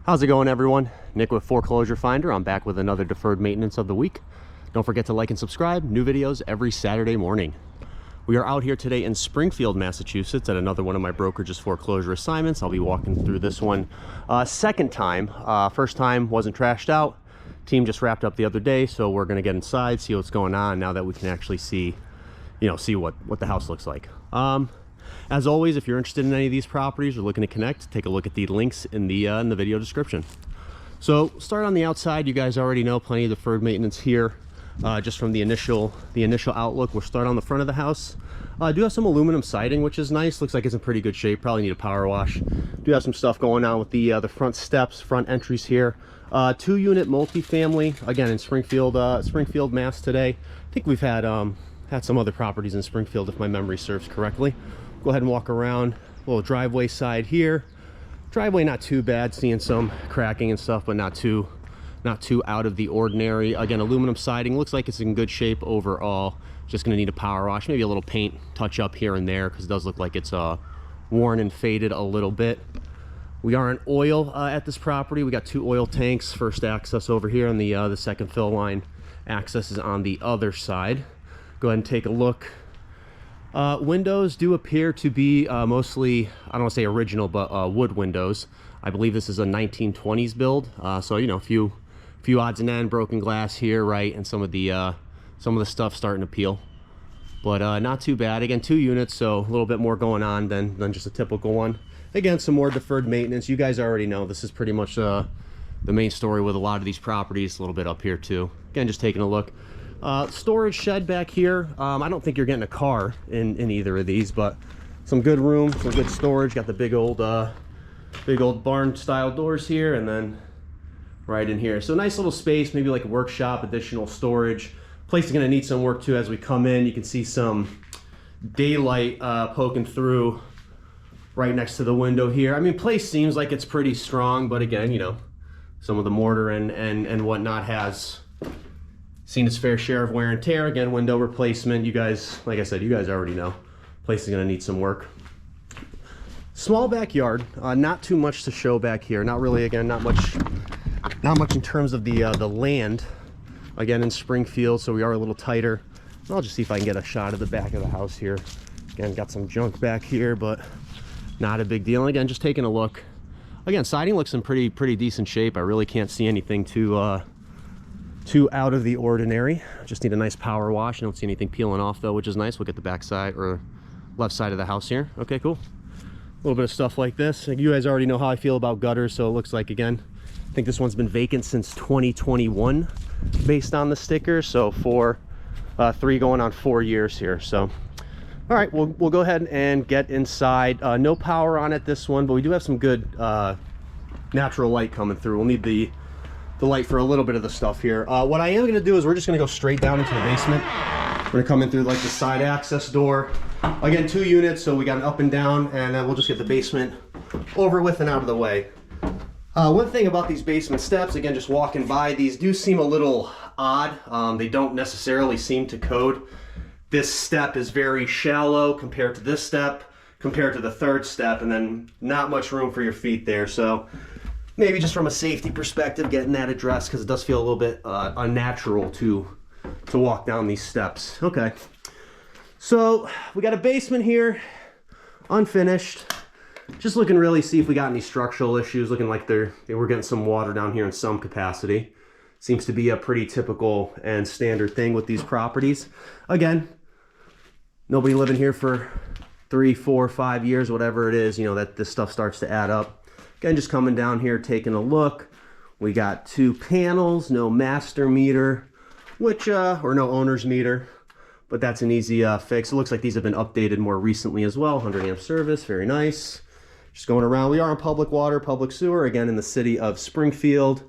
How's it going, everyone? Nick with Foreclosure Finder. I'm back with another deferred maintenance of the week. Don't forget to like and subscribe. New videos every Saturday morning. We are out here today in Springfield, Massachusetts at another one of my brokerage's foreclosure assignments. I'll be walking through this one second time. First time wasn't trashed out. Team just wrapped up the other day, so we're gonna get inside, see what's going on now that we can actually see, see what the house looks like. As always, if you're interested in any of these properties or looking to connect, take a look at the links in the video description. So start on the outside. You guys already know plenty of deferred maintenance here. Just from the initial outlook, we'll start on the front of the house. Do have some aluminum siding, which is nice. Looks like it's in pretty good shape. Probably need a power wash. Do have some stuff going on with the front steps, front entries here. 2-unit multifamily, again in Springfield, Mass. Today. I think we've had some other properties in Springfield, if my memory serves correctly. Go ahead and walk around. A little driveway side here. Driveway not too bad, seeing some cracking and stuff, but not too out of the ordinary. Again, aluminum siding, looks like it's in good shape overall. Just gonna need a power wash, maybe a little paint touch up here and there, because it does look like it's worn and faded a little bit. We are on oil at this property. We got 2 oil tanks. First access over here, and the second fill line access is on the other side. Go ahead and take a look. Windows do appear to be mostly, I don't want to say original, but wood windows. I believe this is a 1920s build, so a few odds and ends, broken glass here, right, and some of the stuff starting to peel, but not too bad. Again, 2 units, so a little bit more going on than just a typical one. Again, some more deferred maintenance. You guys already know this is pretty much the main story with a lot of these properties. A little bit up here too. Again, just taking a look. Storage shed back here. I don't think you're getting a car in either of these, but some good room, some good storage. Got the big old barn style doors here, and then right in here. So nice little space, maybe like a workshop, additional storage. Place is gonna need some work too as we come in. You can see some daylight poking through right next to the window here. I mean, place seems like it's pretty strong, but again, some of the mortar and whatnot has seen its fair share of wear and tear. Again, window replacement. You guys, like I said, you guys already know. Place is gonna need some work. Small backyard, not too much to show back here. Not really, again, not much in terms of the land. Again, in Springfield, so we are a little tighter. I'll just see if I can get a shot of the back of the house here. Again, got some junk back here, but not a big deal. And again, just taking a look. Again, siding looks in pretty decent shape. I really can't see anything too out of the ordinary. Just need a nice power wash. I don't see anything peeling off though, which is nice. Look at the back side or left side of the house here. Okay, cool. A little bit of stuff like this. You guys already know how I feel about gutters, so it looks like, again, I think this one's been vacant since 2021 based on the sticker. So 3 going on 4 years here. So all right, we'll go ahead and get inside. No power on it this one, but we do have some good natural light coming through. We'll need the light for a little bit of the stuff here. What I am going to do is we're just going to go straight down into the basement. We're going to come in through like the side access door. Again, 2 units, so we got an up and down, and then we'll just get the basement over with and out of the way. One thing about these basement steps, again, just walking by, these do seem a little odd. They don't necessarily seem to code. This step is very shallow compared to this step, compared to the 3rd step, and then not much room for your feet there. So maybe just from a safety perspective, getting that addressed, because it does feel a little bit unnatural to walk down these steps. Okay, so we got a basement here, unfinished. Just looking really, see if we got any structural issues. Looking like we're getting some water down here in some capacity. Seems to be a pretty typical and standard thing with these properties. Again, nobody living here for 3, 4, 5 years, whatever it is, that this stuff starts to add up. Again, just coming down here, taking a look. We got 2 panels, no master meter, or no owner's meter, but that's an easy fix. It looks like these have been updated more recently as well. 100 amp service, very nice. Just going around. We are on public water, public sewer, again in the city of Springfield.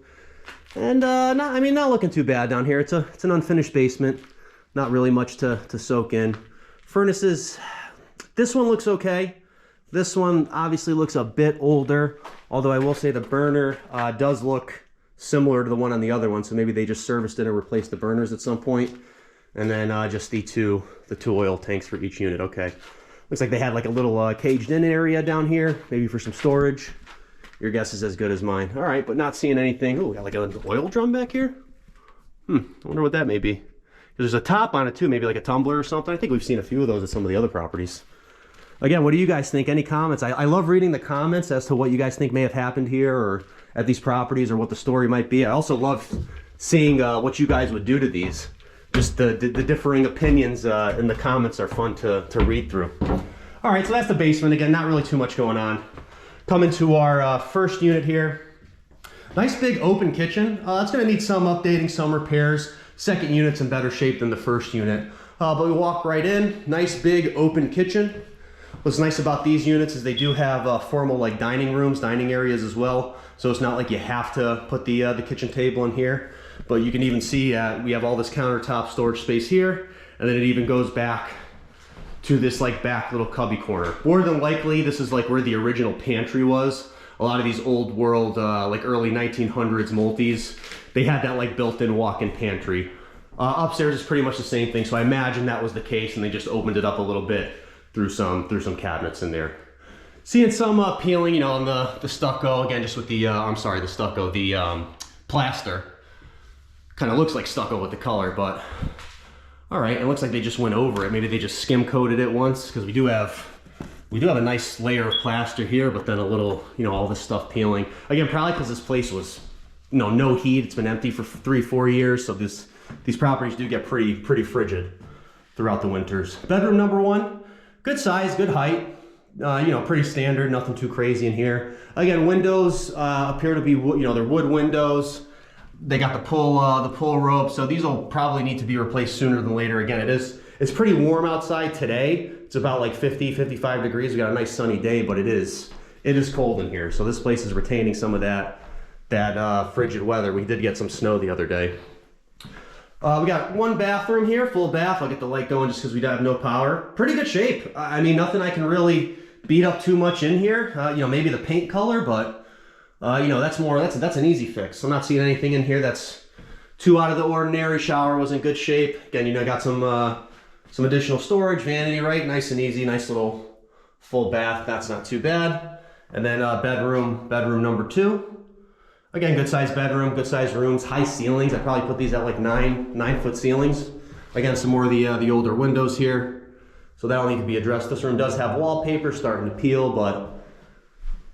And not looking too bad down here. It's an unfinished basement. Not really much to soak in. Furnaces, this one looks okay. This one obviously looks a bit older, although I will say the burner does look similar to the one on the other one, so maybe they just serviced it and replaced the burners at some point. And then just the two oil tanks for each unit. Okay, looks like they had like a little caged in area down here, maybe for some storage. Your guess is as good as mine. All right, but not seeing anything. Oh, we got like an oil drum back here. I wonder what that may be. There's a top on it too, maybe like a tumbler or something. I think we've seen a few of those at some of the other properties. Again, what do you guys think? Any comments? I love reading the comments as to what you guys think may have happened here or at these properties or what the story might be. I also love seeing what you guys would do to these. Just the differing opinions in the comments are fun to read through. All right, so that's the basement. Again, not really too much going on. Coming to our first unit here. Nice big open kitchen. It's gonna need some updating, some repairs. Second unit's in better shape than the first unit. But we walk right in, nice big open kitchen. What's nice about these units is they do have formal like dining rooms, dining areas as well. So it's not like you have to put the kitchen table in here. But you can even see we have all this countertop storage space here. And then it even goes back to this like back little cubby corner. More than likely, this is like where the original pantry was. A lot of these old world, like early 1900s multis, they had that like built-in walk-in pantry. Upstairs is pretty much the same thing, so I imagine that was the case and they just opened it up a little bit through some cabinets in there. Seeing some peeling, you know, on the stucco, again, just with the, the stucco, the plaster. Kind of looks like stucco with the color, but all right, it looks like they just went over it. Maybe they just skim coated it once, because we do have a nice layer of plaster here, but then a little, you know, all this stuff peeling. Again, probably because this place was, you know, no heat. It's been empty for 3-4 years, so these properties do get pretty frigid throughout the winters. Bedroom number 1, good size, good height. You know, pretty standard, nothing too crazy in here. Again, windows appear to be, you know, they're wood windows. They got the pull rope, so these will probably need to be replaced sooner than later. Again, it's pretty warm outside today. It's about like 50-55 degrees. We got a nice sunny day, but it is cold in here. So this place is retaining some of that frigid weather. We did get some snow the other day. We got one bathroom here, full bath. I'll get the light going just because we have no power. Pretty good shape. I mean, nothing I can really beat up too much in here. You know, maybe the paint color, but you know, that's an easy fix. I'm not seeing anything in here that's too out of the ordinary. Shower was in good shape. Again, you know, got some additional storage, vanity, right? Nice and easy, nice little full bath. That's not too bad. And then bedroom number 2. Again, good size bedroom, good size rooms, high ceilings. I probably put these at like 9-foot ceilings. Again, some more of the older windows here. So that'll need to be addressed. This room does have wallpaper starting to peel, but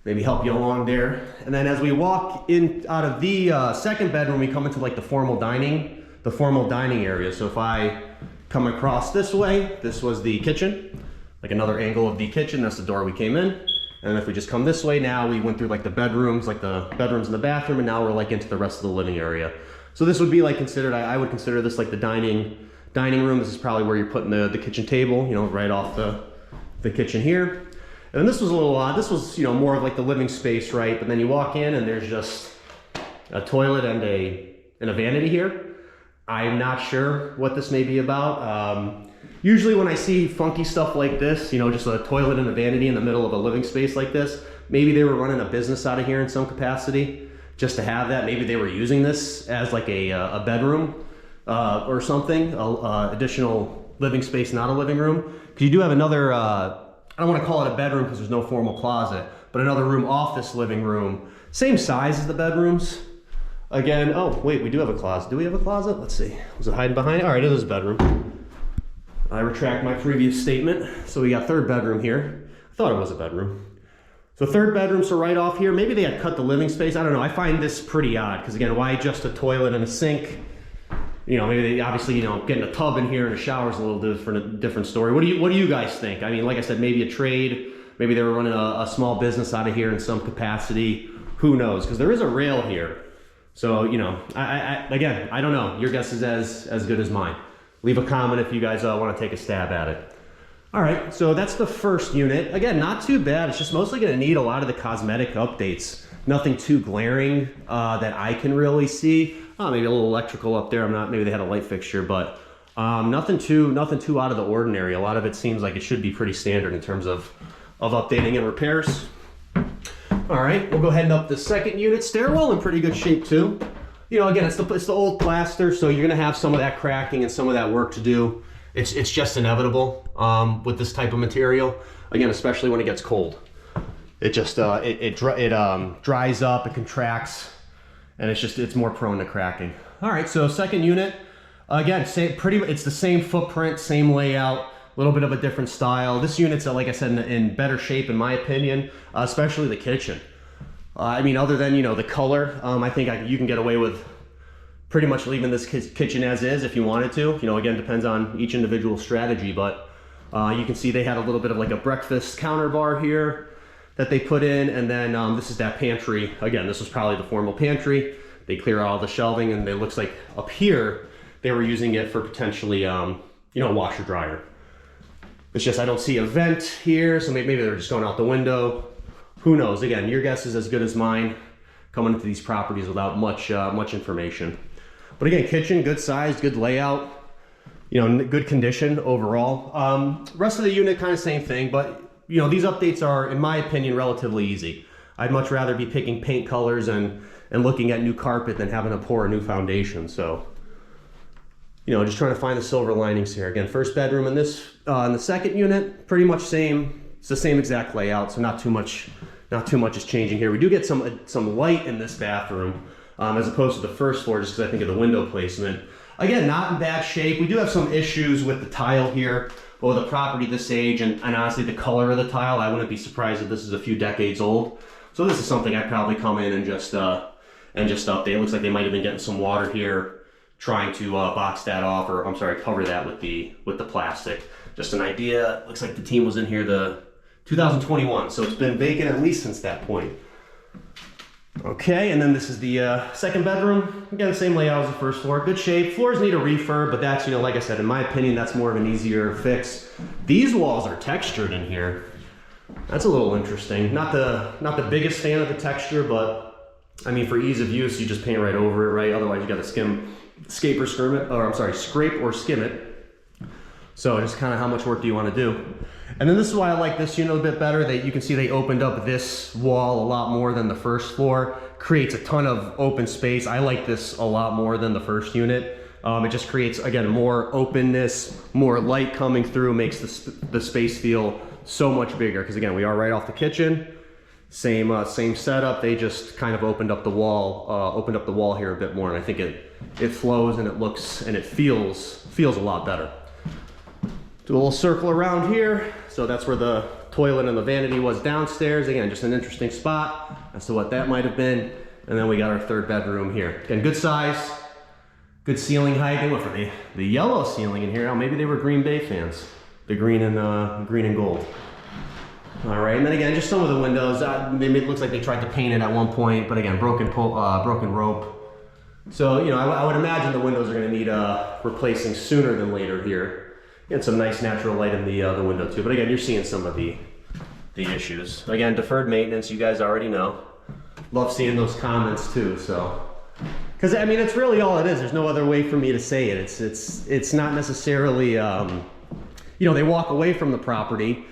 maybe help you along there. And then as we walk in out of the second bedroom, we come into like the formal dining area. So if I come across this way, this was the kitchen, like another angle of the kitchen. That's the door we came in. And if we just come this way now, we went through like the bedrooms and the bathroom, and now we're like into the rest of the living area. So this would be like considered, I would consider this like the dining room. This is probably where you're putting the kitchen table, you know, right off the kitchen here. And then this was a little odd. This was, you know, more of like the living space, right? But then you walk in and there's just a toilet and a vanity here. I'm not sure what this may be about. Usually when I see funky stuff like this, you know, just a toilet and a vanity in the middle of a living space like this, maybe they were running a business out of here in some capacity just to have that. Maybe they were using this as like a bedroom or something, additional living space, not a living room. Because you do have another, I don't want to call it a bedroom because there's no formal closet, but another room off this living room. Same size as the bedrooms. Again, oh wait, we do have a closet. Do we have a closet? Let's see. Was it hiding behind it? All right, it is a bedroom. I retract my previous statement. So we got third bedroom here. I thought it was a bedroom. So third bedroom, so right off here, maybe they had cut the living space. I don't know. I find this pretty odd because again, why just a toilet and a sink? You know, maybe they obviously, you know, getting a tub in here and a shower is a little different story. What do you guys think? I mean, like I said, maybe a trade. Maybe they were running a small business out of here in some capacity. Who knows? Because there is a rail here. So, you know, again, I don't know. Your guess is as good as mine. Leave a comment if you guys want to take a stab at it. All right, so that's the first unit. Again, not too bad. It's just mostly going to need a lot of the cosmetic updates. Nothing too glaring that I can really see. Maybe a little electrical up there. Maybe they had a light fixture, but nothing too out of the ordinary. A lot of it seems like it should be pretty standard in terms of updating and repairs. All right, we'll go ahead and up the second unit. Stairwell in pretty good shape too. You know, again, it's the old plaster, so you're gonna have some of that cracking and some of that work to do. It's just inevitable with this type of material. Again, especially when it gets cold. it just it dries up, it contracts, and it's more prone to cracking. All right, so second unit, again, it's the same footprint, same layout, a little bit of a different style. This unit's, like I said, in better shape in my opinion, especially the kitchen. I mean, other than, you know, the color, I think you can get away with pretty much leaving this kitchen as is if you wanted to. You know, again, depends on each individual strategy, but you can see they had a little bit of like a breakfast counter bar here that they put in, and then this is that pantry. Again, this was probably the formal pantry. They clear out all the shelving, and it looks like up here they were using it for potentially, you know, washer dryer. It's just I don't see a vent here, so maybe they're just going out the window. Who knows? Again, your guess is as good as mine coming into these properties without much information. But again, kitchen, good size, good layout, you know, good condition overall. Rest of the unit, kind of same thing, but you know, these updates are, in my opinion, relatively easy. I'd much rather be picking paint colors and looking at new carpet than having to pour a new foundation. So, you know, just trying to find the silver linings here. Again, first bedroom in this, in the second unit, pretty much same. It's the same exact layout, so not too much is changing here. We do get some light in this bathroom, as opposed to the first floor, just because I think of the window placement. Again, not in bad shape. We do have some issues with the tile here, but with a property this age and honestly the color of the tile, I wouldn't be surprised if this is a few decades old. So this is something I'd probably come in and just update. It looks like they might have been getting some water here, trying to box that off, or I'm sorry, cover that with the plastic. Just an idea. Looks like the team was in here the 2021, so it's been vacant at least since that point. Okay, and then this is the second bedroom. Again, same layout as the first floor. Good shape. Floors need a refurb, but that's, you know, like I said, in my opinion, that's more of an easier fix. These walls are textured in here. That's a little interesting. Not the biggest fan of the texture, but I mean, for ease of use, you just paint right over it, right? Otherwise, you got to scrape or skim it. So just kind of how much work do you want to do? And then this is why I like this unit a bit better. You can see they opened up this wall a lot more than the first floor. Creates a ton of open space. I like this a lot more than the first unit. It just creates, again, more openness, more light coming through, makes the space feel so much bigger. Because again, we are right off the kitchen. Same setup. They just kind of opened up the wall here a bit more, and I think it flows and it looks and it feels a lot better. Do a little circle around here. So that's where the toilet and the vanity was downstairs. Again, just an interesting spot as to what that might have been. And then we got our third bedroom here. Again, good size, good ceiling height. They went for the yellow ceiling in here. Oh, maybe they were Green Bay fans. The green and gold. All right, and then again, just some of the windows. It looks like they tried to paint it at one point, but again, broken rope. So, you know, I would imagine the windows are going to need replacing sooner than later here. And some nice natural light in the window too. But again, you're seeing some of the issues. Again, deferred maintenance, you guys already know. Love seeing those comments too, so. Because I mean, it's really all it is. There's no other way for me to say it. It's not necessarily, you know, they walk away from the property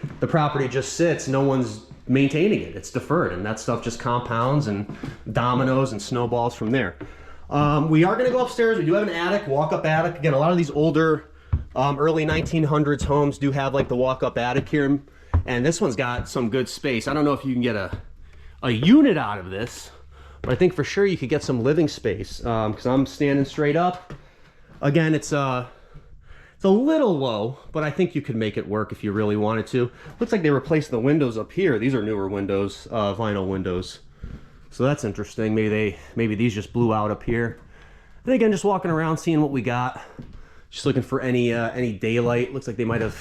just sits, no one's maintaining it. It's deferred, and that stuff just compounds and dominoes and snowballs from there. We are gonna go upstairs. We do have an attic, walk-up attic. Again, a lot of these older, early 1900s homes do have like the walk-up attic here, and this one's got some good space. I don't know if you can get a unit out of this, but I think for sure you could get some living space, because I'm standing straight up. Again, it's a little low, but I think you could make it work if you really wanted to. Looks like they replaced the windows up here. These are newer windows, vinyl windows, so that's interesting. Maybe these just blew out up here. And again, just walking around, seeing what we got. Just looking for any daylight. Looks like they might have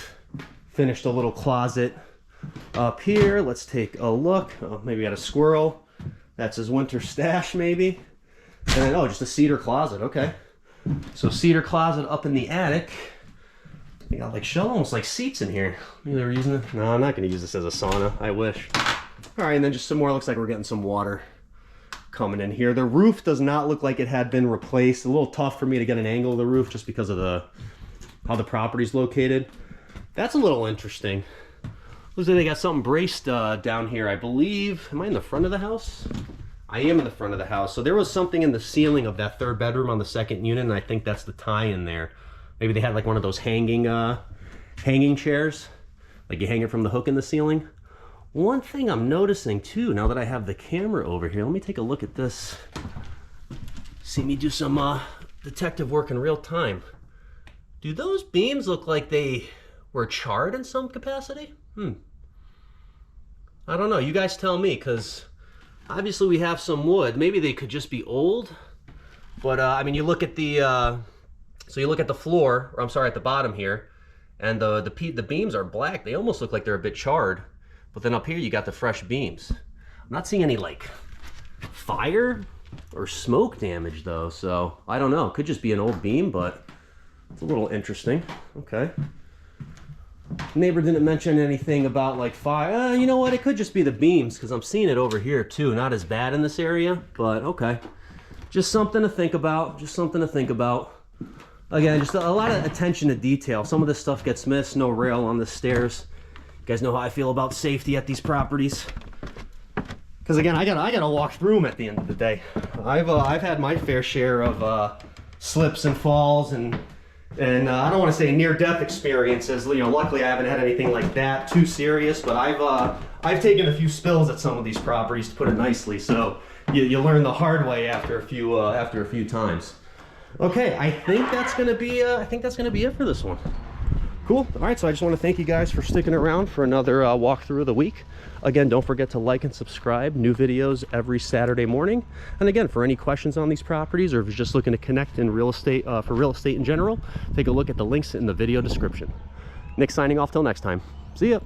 finished a little closet up here. Let's take a look. Oh, maybe got a squirrel. That's his winter stash, maybe. And then, oh, just a cedar closet. Okay. So cedar closet up in the attic. They got like almost like seats in here. Maybe they were using it. No, I'm not going to use this as a sauna. I wish. All right, and then just some more. Looks like we're getting some water coming in here. The roof does not look like it had been replaced. A little tough for me to get an angle of the roof just because of how the property's located. That's a little interesting. Looks like they got something braced down here, I believe. Am I in the front of the house? I am in the front of the house. So there was something in the ceiling of that third bedroom on the second unit, and I think that's the tie in there. Maybe they had like one of those hanging chairs, like you hang it from the hook in the ceiling. One thing I'm noticing too, now that I have the camera over here, let me take a look at this. See me do some detective work in real time. Do those beams look like they were charred in some capacity? I don't know, you guys tell me, because obviously we have some wood. Maybe they could just be old, but I mean, you look at the, so you look at the floor, or I'm sorry, at the bottom here, and the beams are black. They almost look like they're a bit charred. But then up here you got the fresh beams. I'm not seeing any like fire or smoke damage though, so I don't know. It could just be an old beam, but it's a little interesting. Okay. Neighbor didn't mention anything about like fire. You know what? It could just be the beams, because I'm seeing it over here too. Not as bad in this area, but okay. Just something to think about. Just something to think about. Again, just a lot of attention to detail. Some of this stuff gets missed. No rail on the stairs. You guys know how I feel about safety at these properties. Because again, I gotta walk through them at the end of the day. I've had my fair share of slips and falls and I don't want to say near-death experiences. You know, luckily I haven't had anything like that too serious. But I've taken a few spills at some of these properties, to put it nicely. So you learn the hard way after a few times. Okay, I think that's gonna be it for this one. Cool. All right, so I just want to thank you guys for sticking around for another walkthrough of the week. Again, don't forget to like and subscribe. New videos every Saturday morning. And again, for any questions on these properties, or if you're just looking to connect in real estate, for real estate in general, take a look at the links in the video description. Nick signing off till next time. See ya.